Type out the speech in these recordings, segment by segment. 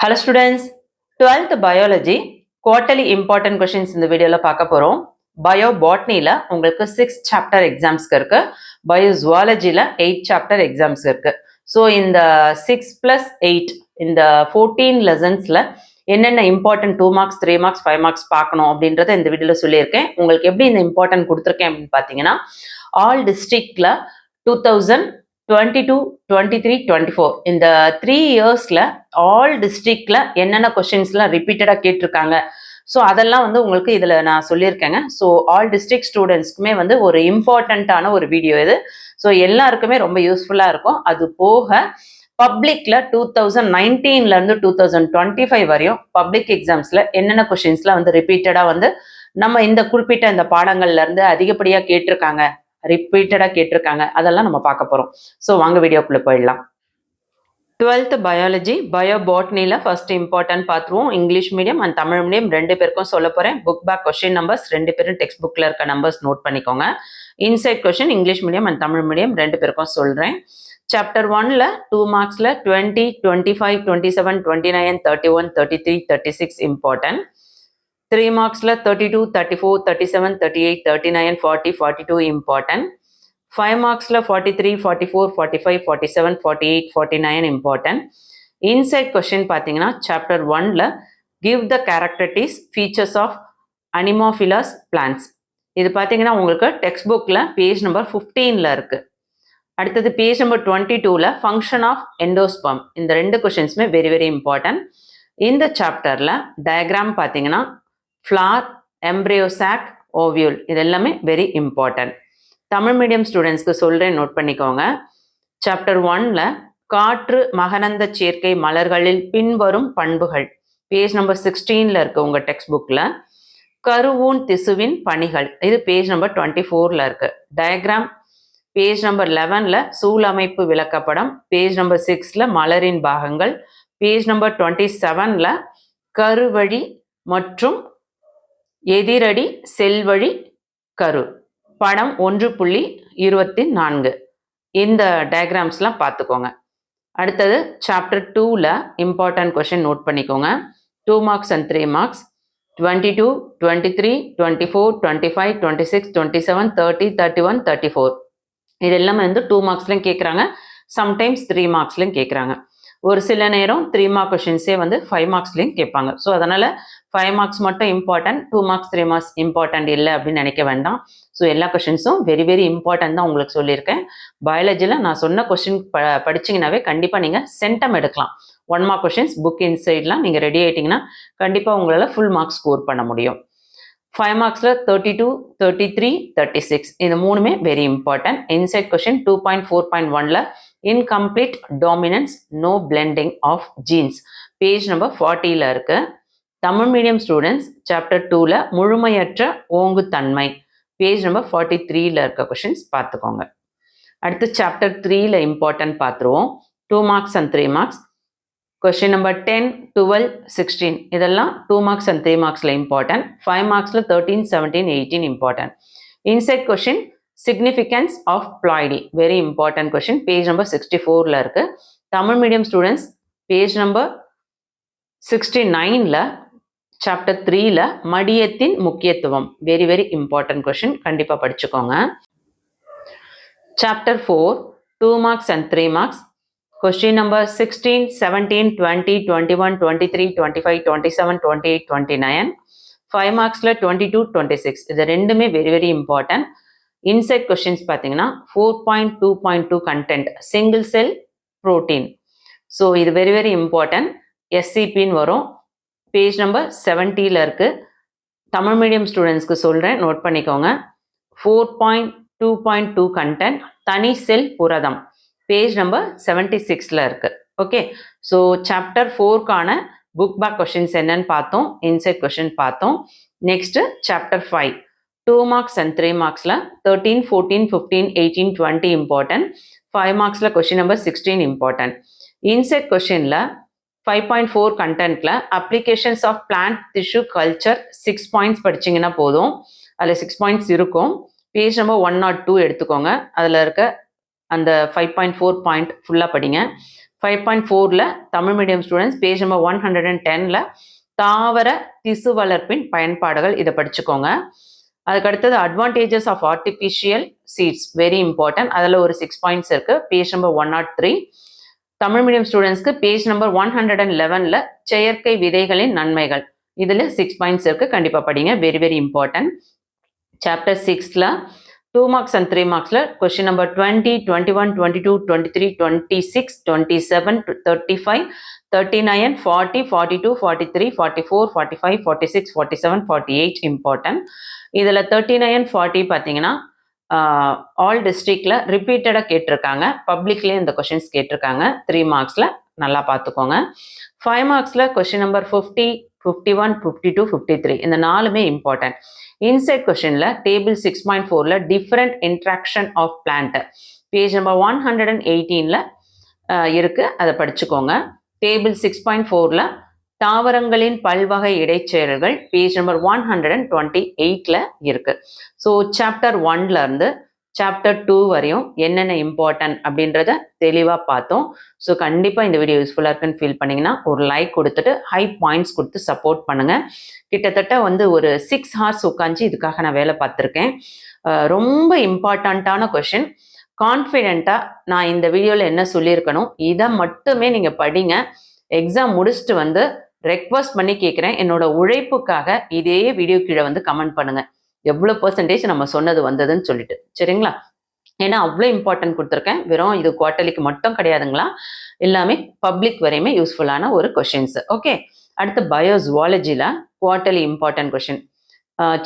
Hello students, 12th biology quarterly important questions இந்த வீடியோல பார்க்க போறோம். பயோ பாட்னில உங்களுக்கு 6 சாப்டர் எக்ஸாம்ஸ்க்கு இருக்கு. பயோ ஜுவாலஜில 8 சாப்டர் எக்ஸாம்ஸ் இருக்கு. ஸோ இந்த 6 + 8 இந்த 14 லெசன்ஸ்ல என்னென்ன இம்பார்ட்டன்ட் 2 மார்க்ஸ் 3 மார்க்ஸ் 5 மார்க்ஸ் பார்க்கணும் அப்படின்றத இந்த வீடியோல சொல்லியிருக்கேன். உங்களுக்கு எப்படி இந்த இம்பார்ட்டன்ட் கொடுத்துருக்கேன் அப்படின்னு பார்த்தீங்கன்னா ஆல் டிஸ்ட்ரிக்ட்ல 2022, 23, 24 இந்த 3 இயர்ஸ்ல ஆல் டிஸ்ட்ரிக்ட்ல என்னென்ன கொஸ்டின்ஸ்லாம் ரிப்பீட்டடாக கேட்டிருக்காங்க. ஸோ அதெல்லாம் வந்து உங்களுக்கு இதில் நான் சொல்லியிருக்கேங்க. ஸோ ஆல் டிஸ்ட்ரிக்ட் ஸ்டூடெண்ட்ஸ்க்குமே வந்து ஒரு இம்பார்ட்டண்ட்டான ஒரு வீடியோ இது. ஸோ எல்லாருக்குமே ரொம்ப யூஸ்ஃபுல்லாக இருக்கும். அது போக பப்ளிக்ல 2019லேருந்து 2025 வரையும் பப்ளிக் எக்ஸாம்ஸ்ல என்னென்ன கொஸ்டின்ஸ்லாம் வந்து ரிப்பீட்டடாக வந்து நம்ம இந்த குறிப்பிட்ட இந்த பாடங்கள்ல இருந்து அதிகப்படியாக கேட்டிருக்காங்க, ரிப்பீட்டடாக கேட்டிருக்காங்க, அதெல்லாம் நம்ம பார்க்க போகிறோம். ஸோ வாங்க வீடியோக்குள்ளே போயிடலாம். 12th பயாலஜி பயோ பாட்னியில் ஃபர்ஸ்ட் இம்பார்ட்டன்ட் பார்த்துருவோம். English medium and Tamil medium ரெண்டு பேருக்கும் சொல்ல போகிறேன். புக் பேக் கொஸ்டின் நம்பர்ஸ் ரெண்டு பேரும் டெக்ஸ்ட் புக்கில் இருக்க நம்பர்ஸ் நோட் பண்ணிக்கோங்க. Inside question English medium and Tamil medium ரெண்டு பேருக்கும் சொல்கிறேன். சாப்டர் 1ல 2 மார்க்ஸில் 20, 25, 27, 29, 31, 33, 36 இம்பார்ட்டன்ட். 3 மார்க்ஸில் 32, 34, 37, 38, 39, 40, 42 இம்பார்ட்டன்ட். 5 மார்க்ஸில் 43, 44, 45, 47, 48, 49 இம்பார்ட்டன்ட். இன்சைட் கொஸ்டின் பார்த்தீங்கன்னா சாப்டர் 1ல give the characteristics features of anemophilous plants. இது பார்த்தீங்கன்னா உங்களுக்கு டெக்ஸ்ட் புக்கில் பேஜ் நம்பர் 15ல் இருக்குது. அடுத்தது பேஜ் நம்பர் 22ல் ஃபங்க்ஷன் ஆஃப் எண்டோஸ்பர்ம். இந்த ரெண்டு கொஸ்டின்ஸுமே வெரி வெரி இம்பார்ட்டன்ட். இந்த சாப்டரில் டயக்ராம் பார்த்தீங்கன்னா ஃப்ளார், எம்ப்ரியோசாக், ஓவியூல் இது எல்லாமே வெரி இம்பார்ட்டன்ட். தமிழ் மீடியம் ஸ்டூடெண்ட்ஸ்க்கு சொல்கிறேன், நோட் பண்ணிக்கோங்க. சாப்டர் 1ல காற்று மகரந்த சேர்க்கை மலர்களில் பின்வரும் பண்புகள் பேஜ் நம்பர் 16ல் இருக்கு உங்கள் டெக்ஸ்ட் புக்கில். கருவூன் திசுவின் பணிகள் இது பேஜ் நம்பர் 24ல் இருக்கு. டயக்ராம் பேஜ் நம்பர் 11ல் சூழமைப்பு விளக்கப்படம், பேஜ் நம்பர் 6ல் மலரின் பாகங்கள், பேஜ் நம்பர் 27ல் கருவழி மற்றும் எதிரடி செல்வழி கரு, படம் 1.24 இந்த டயக்ராம்ஸ்லாம் பார்த்துக்கோங்க. அடுத்தது சாப்டர் 2ல இம்பார்ட்டன்ட் கொஸ்டின் நோட் பண்ணிக்கோங்க. 2 மார்க்ஸ் அண்ட் 3 மார்க்ஸ் 22, 23, 24, 25, 26, 27, 30, 31, 34 இது எல்லாமே வந்து 2 மார்க்ஸ்லையும் கேட்குறாங்க, சம்டைம்ஸ் 3 மார்க்ஸ்லையும் கேட்குறாங்க. ஒரு சில நேரம் 3 மார்க் கொஷின்ஸே வந்து 5 மார்க்ஸ்லையும் கேட்பாங்க. ஸோ அதனால் 5 மார்க்ஸ் மட்டும் இம்பார்ட்டன்ட், 2 மார்க்ஸ் 3 மார்க்ஸ் இம்பார்ட்டன்ட் இல்லை அப்படின்னு நினைக்க வேண்டாம். ஸோ எல்லா கொஷின்ஸும் வெரி வெரி இம்பார்ட்டன்ட் தான் உங்களுக்கு சொல்லியிருக்கேன். பயாலஜியில் நான் சொன்ன கொஷின் படிச்சிங்கனாவே கண்டிப்பாக நீங்கள் சென்டம் எடுக்கலாம். 1 மார்க் கொஷின்ஸ் புக் இன்சைட்லாம் நீங்கள் ரெடி ஆகிட்டிங்கன்னா கண்டிப்பாக உங்களால் ஃபுல் மார்க்ஸ் ஸ்கோர் பண்ண முடியும். 5 மார்க்ஸில் 32, 33, 36 இது மூணுமே வெரி இம்பார்ட்டன்ட். இன்சைட் கொஷின் 2.4.1ல் incomplete dominance no blending of genes page number 40ல் இருக்கு. தமிழ் மீடியம் ஸ்டூடெண்ட்ஸ் சாப்டர் 2ல முழுமையற்ற ஓங்குத்தன்மை பேஜ் நம்பர் 43ல் இருக்க கொஷின்ஸ் பார்த்துக்கோங்க. அடுத்து சாப்டர் 3ல இம்பார்ட்டன்ட் பார்த்துருவோம். 2 marks and 3 marks question number 10, 12, 16 இதெல்லாம் 2 மார்க்ஸ் அண்ட் 3 மார்க்ஸில் இம்பார்ட்டன்ட். 5 மார்க்ஸில் 13, 17, 18 important. Inside question significance of ploidy very important question page number 64ல் இருக்கு. Tamil medium students page number 69ல் சாப்டர் 3ல மடியத்தின் முக்கியத்துவம் வெரி வெரி இம்பார்ட்டன்ட் கொஸ்டின், கண்டிப்பாக படிச்சுக்கோங்க. Chapter 4 2 marks and 3 marks question number 16, 17, 20, 21, 23, 25, 27, 28, 29 5 மார்க்ஸில் 22, 26 இது ரெண்டுமே very very important. Inside questions பார்த்தீங்கன்னா 4.2.2 content single cell protein. So இது வெரி வெரி இம்பார்ட்டன்ட். எஸ்சிபின்னு வரும் பேஜ் நம்பர் 70ல் இருக்குது. தமிழ் மீடியம் ஸ்டூடெண்ட்ஸ்க்கு சொல்கிறேன், நோட் பண்ணிக்கோங்க. 4.2.2 கண்டென்ட் தனி செல் புரதம் பேஜ் நம்பர் 76ல் இருக்குது. ஓகே, ஸோ சாப்டர் 4க்கான புக் பேக் கொஷின்ஸ் என்னன்னு பார்த்தோம், இன்சைட் கொஷின் பார்த்தோம். நெக்ஸ்ட்டு சாப்டர் 5 2 மார்க்ஸ் அண்ட் 3 மார்க்ஸில் 13, 14, 15, 18, 20 இம்பார்ட்டன்ட். 5 மார்க்ஸில் கொஷின் நம்பர் 16 இம்பார்ட்டன்ட். இன்சைட் கொஷினில் 5.4 கண்டென்ட்டில் applications of plant tissue culture 6 points படிச்சிங்கன்னா போதும். அதில் 6 பாயிண்ட்ஸ் இருக்கும். பேஜ் நம்பர் 102 எடுத்துக்கோங்க. அதில் இருக்க அந்த 5.4 பாயிண்ட் ஃபுல்லாக படிங்க. 5.4ல Tamil medium students page number 110ல தாவர திசு வளர்ப்பின் பயன்பாடுகள் இதை படிச்சுக்கோங்க. அதுக்கடுத்தது advantages of artificial seeds very important. அதில் ஒரு 6 பாயிண்ட்ஸ் இருக்குது. Page number 103. தமிழ் மீடியம் ஸ்டூடெண்ட்ஸ்க்கு பேஜ் நம்பர் 111ல செயற்கை விதைகளின் நன்மைகள் இதில் 6 பாயிண்ட்ஸ் இருக்குது. கண்டிப்பாக படிங்க, வெரி வெரி இம்பார்ட்டன்ட். சாப்டர் 6ல 2 marks and 3 marksல கொஸ்டின் நம்பர் 20, 21, 22, 23, 26, 27, 35, 39, 40, 42, 43, 44, 45, 46, 47, 48 இம்பார்ட்டன்ட். இதில் 39, 40 பார்த்தீங்கன்னா ஆல் டிஸ்ட்ரிக்டில் ரிப்பீட்டடாக கேட்டிருக்காங்க. பப்ளிக்லேயும் இந்த கொஷின்ஸ் கேட்டிருக்காங்க. 3 marksல நல்லா பார்த்துக்கோங்க. 5 marksல கொஸ்டின் நம்பர் 50, 51, 52, 53 இந்த 4மே இம்பார்ட்டன்ட். இன்சைட் கொஸ்டின்ல டேபிள் 6.4ல different interaction of plant page number 118ல இருக்கு, அதை படிச்சுக்கோங்க. டேபிள் 6.4ல தாவரங்களின் பல்வகை இடைச்செயல்கள் பேஜ் நம்பர் 128ல இருக்கு. ஸோ சாப்டர் 1ல இருந்து சாப்டர் 2 வரையும் என்னென்ன இம்பார்ட்டன்ட் அப்படின்றத தெளிவாக பார்த்தோம். ஸோ கண்டிப்பாக இந்த வீடியோ யூஸ்ஃபுல்லாக இருக்குன்னு ஃபீல் பண்ணிங்கன்னா ஒரு லைக் கொடுத்துட்டு ஹை பாயிண்ட்ஸ் கொடுத்து சப்போர்ட் பண்ணுங்கள். கிட்டத்தட்ட ஒரு 6 hours உட்காந்து இதுக்காக நான் வேலை பார்த்துருக்கேன். ரொம்ப இம்பார்ட்டண்ட்டான கொஷின். கான்ஃபிடென்ட்டாக நான் இந்த வீடியோவில் என்ன சொல்லியிருக்கணும் இதை மட்டுமே நீங்கள் படிங்க. எக்ஸாம் முடிச்சுட்டு ரெக்வஸ்ட் பண்ணி கேட்குறேன், என்னோட உழைப்புக்காக இதே வீடியோ கீழே கமெண்ட் பண்ணுங்கள் எவ்வளோ % நம்ம சொன்னது வந்ததுன்னு சொல்லிட்டு, சரிங்களா? ஏன்னா அவ்வளோ இம்பார்ட்டன்ட் கொடுத்துருக்கேன். வெறும் இது குவார்ட்டர்லிக்கு மட்டும் கிடையாதுங்களா, எல்லாமே பப்ளிக் வரையுமே யூஸ்ஃபுல்லான ஒரு கொஷின்ஸ். ஓகே, அடுத்து பயோசுவாலஜியில் குவார்ட்டர்லி இம்பார்ட்டன்ட் கொஷின்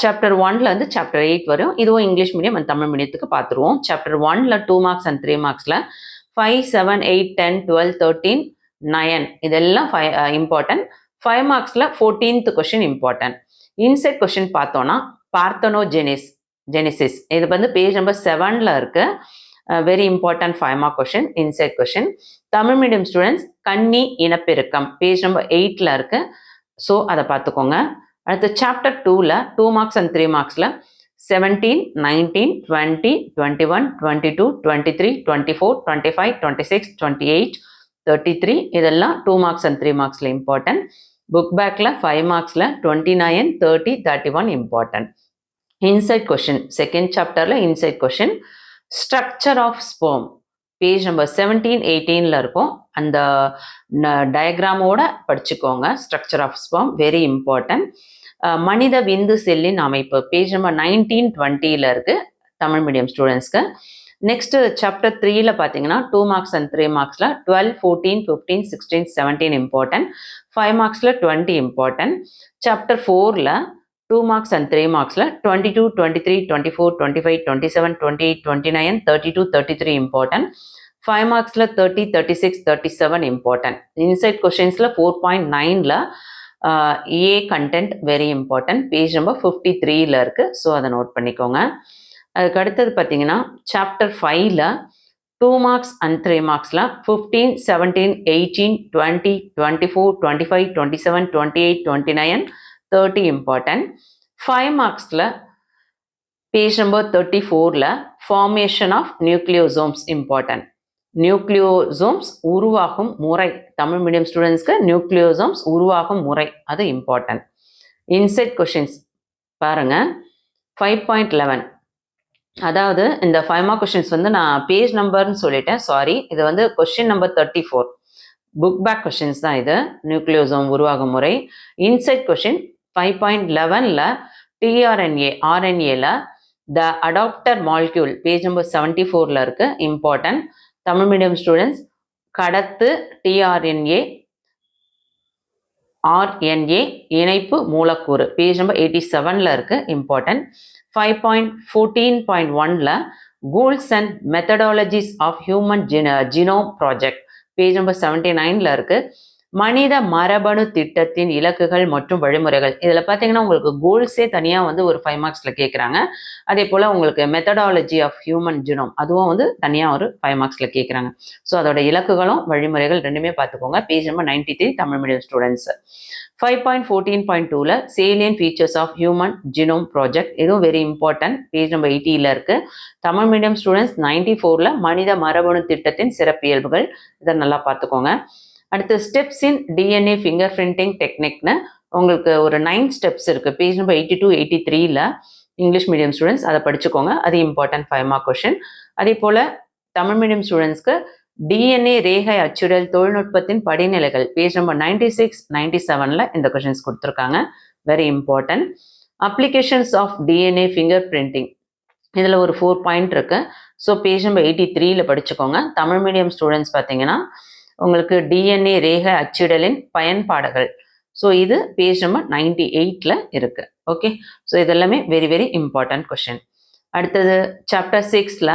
சாப்டர் 1ல சாப்டர் 8 வரும். இதுவும் இங்கிலீஷ் மீடியம் அண்ட் தமிழ் மீடியத்துக்கு பார்த்துருவோம். சாப்டர் 1ல 2 marks and 3 marksல 5, 7, 8, 10, 12, 13, 9 இதெல்லாம் இம்பார்ட்டன்ட். 5 marksல 14th question important. Inside question பார்த்தோன்னா பார்த்தோனோஜெனிசிஸ் இது பேஜ் நம்பர் 7ல இருக்கு. Very important 5 mark question, inside question. Tamil medium students கன்னி இனப்பெருக்கம் பேஜ் நம்பர் 8ல இருக்கு. ஸோ அதை பார்த்துக்கோங்க. அடுத்து சாப்டர் 2ல 2 marks and 3 marksல 17, 19, 20, 21, 22, 23, 24, 25, 26, 28, 33 இதெல்லாம் 2 marks and 3 marksல இம்பார்ட்டன்ட். புக் பேக்ல 5 marksல 29, 30, 31 இம்பார்ட்டன்ட். இன்சைட் கொஷின் செகண்ட் சாப்டர்ல inside question structure of sperm page number 17, 18ல இருக்கும். அந்த டயக்ராமோட படிச்சுக்கோங்க. Structure of sperm very important. மனித விந்து செல்லின் அமைப்பு பேஜ் நம்பர் 19, 20ல இருக்கு தமிழ் மீடியம் ஸ்டூடெண்ட்ஸ்க்கு. நெக்ஸ்ட் சாப்டர் 3ல பார்த்தீங்கன்னா 2 marks and 3 marksல 12, 14, 15, 16, 17 இம்பார்ட்டன்ட். 5 marksல 20 இம்பார்ட்டன்ட். சாப்டர் 4ல 2 marks and 3 marksல 22, 23, 24, 25, 27, 28, 29, 32, 33 இம்பார்ட்டன்ட். 5 marksல 30, 36, 37 இம்பார்ட்டன்ட். இன்சைட் கொஷின்ஸ்ல 4.9ல A content very important page number 53ல இருக்கு. ஸோ அதை நோட் பண்ணிக்கோங்க. அதுக்கு அடுத்தது பார்த்தீங்கன்னா சாப்டர் 5ல 2 marks and 3 marksல 15, 17, 18, 20, 24, 25, 27, 28, 29, 30 இம்பார்ட்டன்ட். 5 marksல பேஜ் நம்பர் 34ல formation of nucleosomes important. Nucleosomes உருவாகும் முறை தமிழ் மீடியம் ஸ்டூடெண்ட்ஸ்க்கு நியூக்ளியோசோம்ஸ் உருவாகும் முறை அது இம்பார்ட்டன்ட். இன்சைட் கொஷின்ஸ் பாருங்க 5.11 அதாவது இந்த 5 mark கொஷின்ஸ் நான் பேஜ் நம்பர்னு சொல்லிட்டேன், சாரி. இது question number 34 book back questions தான் இது. நியூக்ளியோசோம் உருவாகும் முறை. இன்சைட் கொஷின் 5.11ல டிஆர்என்ஏ ஆர்என்ஏல the adapter molecule page number 74ல இருக்கு இம்பார்ட்டன்ட். தமிழ் மீடியம் ஸ்டூடெண்ட்ஸ் கடத்து டிஆர்என்ஏ ஆர்என்ஏ இணைப்பு மூலக்கூறு பேஜ் நம்பர் 87ல இருக்கு இம்பார்ட்டன்ட். 5.14.1ல goals and methodologies of human genome project page number 79ல இருக்கு. மனித மரபணு திட்டத்தின் இலக்குகள் மற்றும் வழிமுறைகள். இதில் பார்த்தீங்கன்னா உங்களுக்கு கோல்ஸே தனியாக வந்து ஒரு 5 மார்க்ஸில் கேட்குறாங்க. அதே போல் உங்களுக்கு மெத்தடாலஜி ஆஃப் ஹியூமன் ஜினோம் அதுவும் வந்து தனியாக ஒரு 5 மார்க்ஸில் கேட்குறாங்க. ஸோ அதோட இலக்குகளும் வழிமுறைகள் ரெண்டுமே பார்த்துக்கோங்க. Page number 93 Tamil medium students. 5.14.2ல salient features of human genome project, இதுவும் வெரி இம்பார்ட்டன்ட். பேஜ் நம்பர் 80ல் இருக்குது. தமிழ் மீடியம் ஸ்டூடெண்ட்ஸ் 94ல் மனித மரபணு திட்டத்தின் சிறப்பியல்புகள், இதை நல்லா பார்த்துக்கோங்க. அடுத்து steps in DNA finger printing டெக்னிக்னு உங்களுக்கு ஒரு 9 ஸ்டெப்ஸ் இருக்குது. பேஜ் நம்பர் 82 83ல் இங்கிலீஷ் மீடியம் ஸ்டூடெண்ட்ஸ் அதை படிச்சுக்கோங்க. அது இம்பார்ட்டன்ட் 5 மார்க் கொஷின். அதே போல் தமிழ் மீடியம் ஸ்டூடெண்ட்ஸ்க்கு டிஎன்ஏ ரேகை அச்சிடல் தொழில்நுட்பத்தின் படிநிலைகள், பேஜ் நம்பர் 96 97ல் இந்த கொஷின்ஸ் கொடுத்துருக்காங்க. Very important. Applications of DNA finger printing, இதில் ஒரு 4 பாயிண்ட் இருக்குது. ஸோ பேஜ் நம்பர் 83ல் படிச்சுக்கோங்க. தமிழ் மீடியம் ஸ்டூடெண்ட்ஸ் பார்த்தீங்கன்னா உங்களுக்கு டிஎன்ஏ ரேகை அச்சிடலின் பயன்பாடுகள், ஸோ இது பேஜ் நம்பர் 98ல் இருக்குது. ஓகே, ஸோ இதெல்லாமே வெரி வெரி இம்பார்ட்டன்ட் கொஷின். அடுத்தது சாப்டர் 6ல்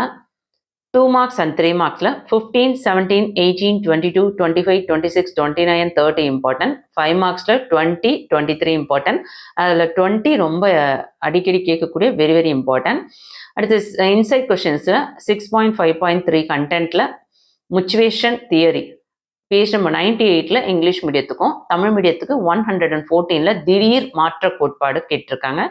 2 மார்க்ஸ் அண்ட் 3 மார்க்ஸில் 15, 17, 18, 22, 25, 26, 29, 30 இம்பார்ட்டன்ட். 5 மார்க்ஸில் 20, 23 இம்பார்ட்டன்ட். அதில் 20 ரொம்ப அடிக்கடி கேட்கக்கூடிய வெரி வெரி இம்பார்ட்டன்ட். அடுத்து இன்சைட் கொஷின்ஸில் 6.5.3 கண்டென்ட்டில் முச்சுவேஷன் தியரி, பேஜ் நம்பர் 98ல் இங்கிலீஷ் மீடியத்துக்கும் தமிழ் மீடியத்துக்கு 114ல் திடீர் மாற்ற கோட்பாடு கேட்டிருக்காங்க.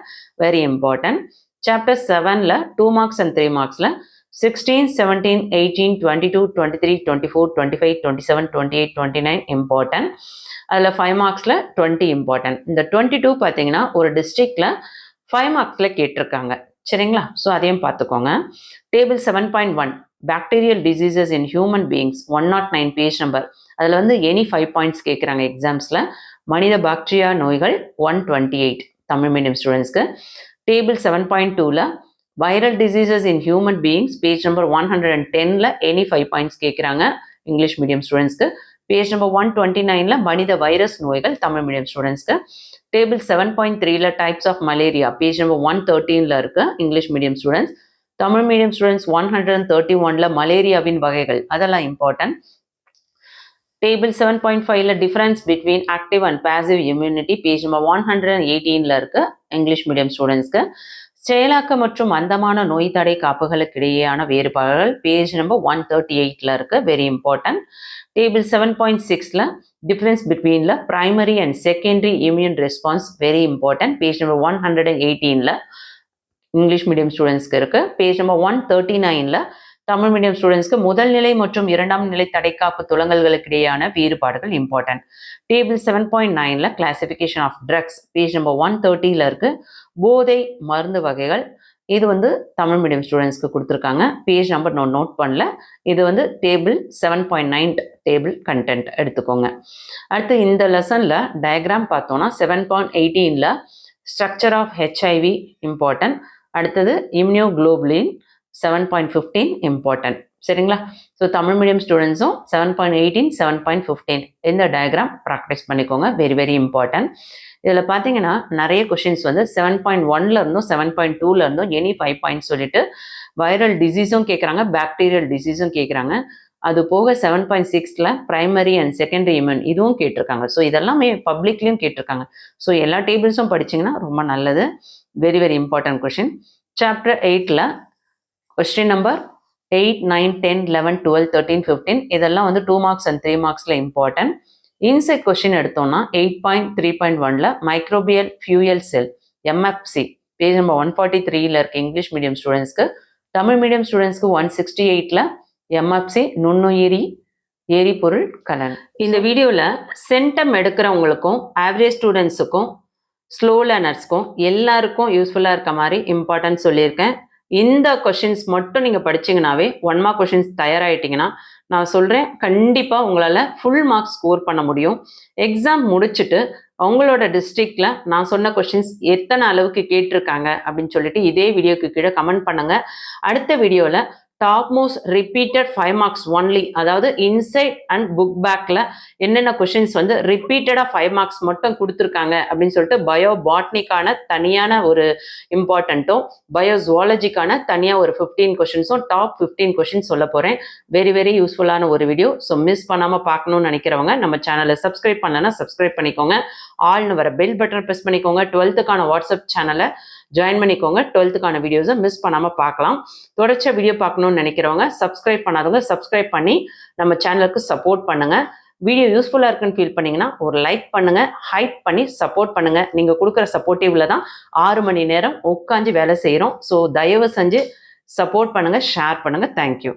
Very important. சாப்டர் 7ல் 2 மார்க்ஸ் அண்ட் 3 மார்க்ஸில் 16, 17, 18, 22, 23, 24, 25, 27, 28, 29 இம்பார்ட்டன்ட். அதில் 5 மார்க்ஸில் 20 இம்பார்ட்டன்ட். இந்த 22 பார்த்தீங்கன்னா ஒரு டிஸ்ட்ரிக்டில் 5 மார்க்ஸில் கேட்டிருக்காங்க. சரிங்களா? ஸோ அதையும் பார்த்துக்கோங்க. Table 7.1 bacterial diseases in human beings 109 page number, அதில் வந்து எனி 5 பாயிண்ட்ஸ் கேட்குறாங்க எக்ஸாம்ஸில். மனித பாக்டீரியா நோய்கள் 128 தமிழ் மீடியம் ஸ்டூடெண்ட்ஸ்க்கு. டேபிள் 7.2ல் viral diseases in human beings, page number 110ல் எனி 5 பாயிண்ட்ஸ் கேட்குறாங்க இங்கிலீஷ் மீடியம் ஸ்டூடெண்ட்ஸ்க்கு. பேஜ் நம்பர் 129ல் மனித வைரஸ் நோய்கள் தமிழ் மீடியம் ஸ்டூடெண்ட்ஸ்க்கு. டேபிள் 7.3ல் types of malaria, page number 113ல் இருக்குது English medium students. Tamil medium students 131ல் மலேரியாவின் வகைகள், அதெல்லாம் இம்பார்ட்டன்ட். டேபிள் 7.5ல் difference between active and passive immunity, page number 118ல் இருக்குது இங்கிலீஷ் மீடியம் ஸ்டூடெண்ட்ஸ்க்கு. செயலாக்க மற்றும் மந்தமான நோய் தடை காப்புகளுக்கு இடையேயான வேறுபாடுகள், பேஜ் நம்பர் 138ல் இருக்குது. Very important. டேபிள் 7.6ல் டிஃபரன்ஸ் பிட்வீனில் primary and secondary immune response, very important. Page number 118ல் இங்கிலீஷ் மீடியம் ஸ்டூடெண்ட்ஸ்க்கு இருக்குது. பேஜ் நம்பர் 139ல் தமிழ் மீடியம் ஸ்டூடெண்ட்ஸ்க்கு முதல் நிலை மற்றும் இரண்டாம் நிலை தடைக்காப்பு துலங்கல்களுக்கு இடையேயான வேறுபாடுகள் இம்பார்ட்டன்ட். டேபிள் 7.9ல் classification of drugs, page number 130ல் இருக்குது போதை மருந்து வகைகள், இது வந்து தமிழ் மீடியம் ஸ்டூடெண்ட்ஸ்க்கு கொடுத்துருக்காங்க. பேஜ் நம்பர் நோட் பண்ணல, இது வந்து டேபிள் 7.9 டேபிள் கண்டென்ட் எடுத்துக்கோங்க. அடுத்து இந்த லெசனில் டயக்ராம் பார்த்தோன்னா 7.18ல் ஸ்ட்ரக்சர் ஆஃப் ஹெச்ஐவி இம்பார்ட்டன்ட். அடுத்தது இம்யூனோகுளோபுலின் 7.15 இம்பார்ட்டன்ட். சரிங்களா? ஸோ தமிழ் மீடியம் ஸ்டூடெண்ட்ஸும் 7.18, 7.15 இந்த டயக்ராம் ப்ராக்டிஸ் பண்ணிக்கோங்க. Very very important. இதில் பார்த்தீங்கன்னா நிறைய கொஷின்ஸ் வந்து 7.1ல் இருந்தும் 7.2ல் இருந்தும் எனி 5 பாயிண்ட்ஸ் சொல்லிட்டு வைரல் டிசீஸும் கேட்குறாங்க, பாக்டீரியல் டிசீஸும் கேட்குறாங்க. அது போக 7.6ல் பிரைமரி அண்ட் செகண்டரி இம்யூன் இதுவும் கேட்டிருக்காங்க. ஸோ இதெல்லாமே பப்ளிக்லேயும் கேட்டிருக்காங்க. ஸோ எல்லா டேபிள்ஸும் படிச்சிங்கன்னா ரொம்ப நல்லது. Very very important question. Chapter 8ல் கொஸ்டின் நம்பர் 8, 9, 10, 11, 12, 13, 15 இதெல்லாம் வந்து 2 மார்க்ஸ் அண்ட் 3 மார்க்ஸில் இம்பார்ட்டன்ட். இன்சைட் கொஸ்டின் எடுத்தோம்னா 8.3.1ல் microbial fuel cell MFC, page number 143ல் இருக்க இங்கிலீஷ் மீடியம் ஸ்டூடெண்ட்ஸ்க்கு. தமிழ் மீடியம் ஸ்டூடெண்ட்ஸ்க்கு 168ல் எம்எஃப்சி நுண்ணுயிரி எரிபொருள் கலன். இந்த வீடியோவில் சென்டம் எடுக்கிறவங்களுக்கும் ஆவரேஜ் ஸ்டூடெண்ட்ஸுக்கும் ஸ்லோ லேர்னர்ஸ்க்கும் எல்லாருக்கும் யூஸ்ஃபுல்லாக இருக்க மாதிரி இம்பார்ட்டன்ட் சொல்லியிருக்கேன். இந்த கொஷின்ஸ் மட்டும் நீங்கள் படிச்சிங்கனாவே 1 மார்க் கொஷின்ஸ் தயாராகிட்டிங்கன்னா நான் சொல்கிறேன் கண்டிப்பாக உங்களால் ஃபுல் மார்க்ஸ் ஸ்கோர் பண்ண முடியும். எக்ஸாம் முடிச்சுட்டு உங்களோட டிஸ்ட்ரிக்டில் நான் சொன்ன கொஷின்ஸ் எத்தனை அளவுக்கு கேட்டிருக்காங்க அப்படின்னு சொல்லிட்டு இதே வீடியோக்கு கீழே கமெண்ட் பண்ணுங்கள். அடுத்த வீடியோவில் top most repeated 5 marks only, அதாவது இன்சைட் அண்ட் புக் பேக்ல என்னென்ன கொஷின்ஸ் வந்து ரிப்பீட்டடா 5 மார்க்ஸ் மட்டும் கொடுத்துருக்காங்க அப்படின்னு சொல்லிட்டு பயோ பாட்னிக்கான தனியான ஒரு இம்பார்ட்டண்ட்டும் பயோ ஜுவாலஜிக்கான தனியாக ஒரு 15 கொஷின்ஸும் டாப் 15 கொஷின்ஸ் சொல்ல போகிறேன். வெரி வெரி யூஸ்ஃபுல்லான ஒரு வீடியோ. ஸோ மிஸ் பண்ணாமல் பார்க்கணும்னு நினைக்கிறவங்க நம்ம சேனலை சப்ஸ்கிரைப் பண்ணலன்னா சப்ஸ்கிரைப் பண்ணிக்கோங்க. ஆல்னு வர பெல் பட்டன் ப்ரெஸ் பண்ணிக்கோங்க. 12th வாட்ஸ்அப் சேனலை ஜாயின் பண்ணிக்கோங்க. 12th வீடியோஸை மிஸ் பண்ணாமல் பார்க்கலாம். தொடர்ச்சியாக வீடியோ பார்க்கணும்னு நினைக்கிறவங்க சப்ஸ்கிரைப் பண்ணாதவங்க சப்ஸ்கிரைப் பண்ணி நம்ம சேனலுக்கு சப்போர்ட் பண்ணுங்க. வீடியோ யூஸ்ஃபுல்லாக இருக்குன்னு ஃபீல் பண்ணீங்கன்னா ஒரு லைக் பண்ணுங்க, ஹைப் பண்ணி சப்போர்ட் பண்ணுங்க. நீங்கள் கொடுக்குற சப்போர்ட்டிவ்ல தான் 6 மணி நேரம் உட்காந்து வேலை செய்கிறோம். ஸோ தயவு செஞ்சு சப்போர்ட் பண்ணுங்க, ஷேர் பண்ணுங்க. தேங்க்யூ.